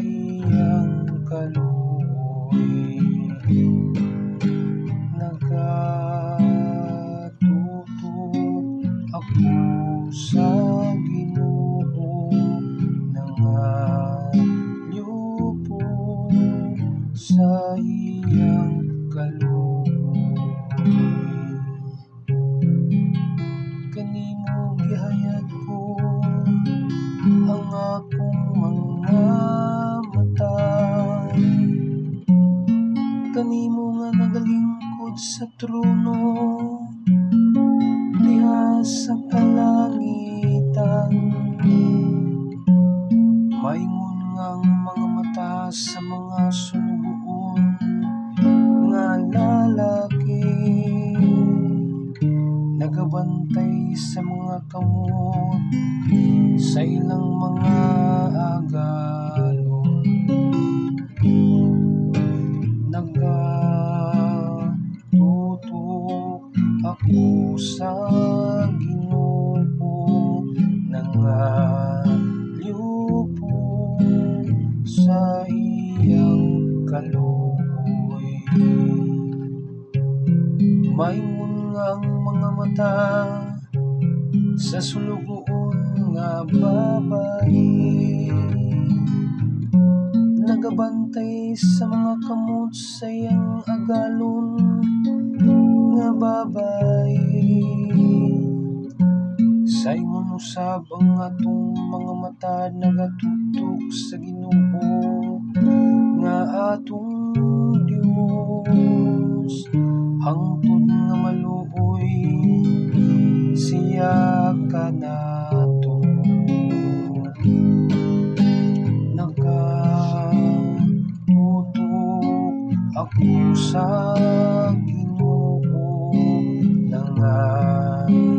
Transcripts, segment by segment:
iyang kaluoy. Nagatutok ako sa Ginoo, nangayupo sa iyang kaluoy. Kanimo gihayad ko ang akong mga mata, kanimo nga nagalingkod sa trono diha sa kalangitan. Maingon nga ang mga mata sa mga sunugoon nga lalaki, nagabantay sa mga kamot sa ilang mga agalon. Nagatutok ako sa Ginoo, nangayupo sa iyang kaluoy. Maingon nga ang mga mata sa sulugoon nga babayi, nagabantay sa mga kamot sa iyang agalon nga babayi. Sa ingon usab ang atong mga mata nagatutok sa Ginoo nga atong Dios, hangtod nga maluoy siya kanato. Nagatutok ako sa Ginoo, nangayupo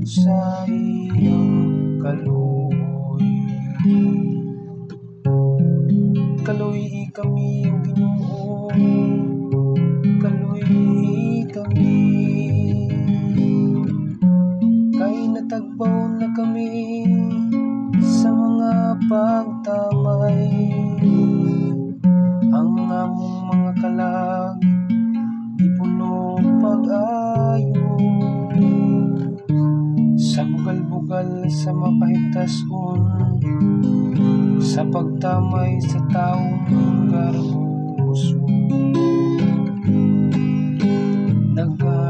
sa iyang kaluoy. Kaluoy kami o Ginoo, kaluoy kami, kay natagbaw na kami sa mga pagtamay. Ang among mga kalag ipuno pag-ayo, sa bugal-bugal sa mapahigtason, sa pagtamay sa taong garbuso. Nagatutok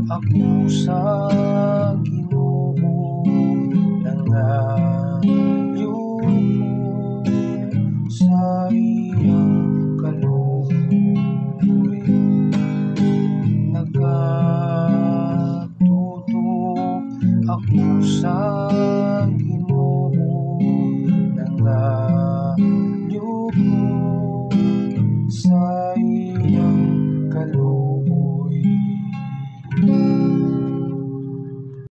ako sa Ginoo, nangayupo sa iyang kaluoy. Nagatutok ako sa Ginoo,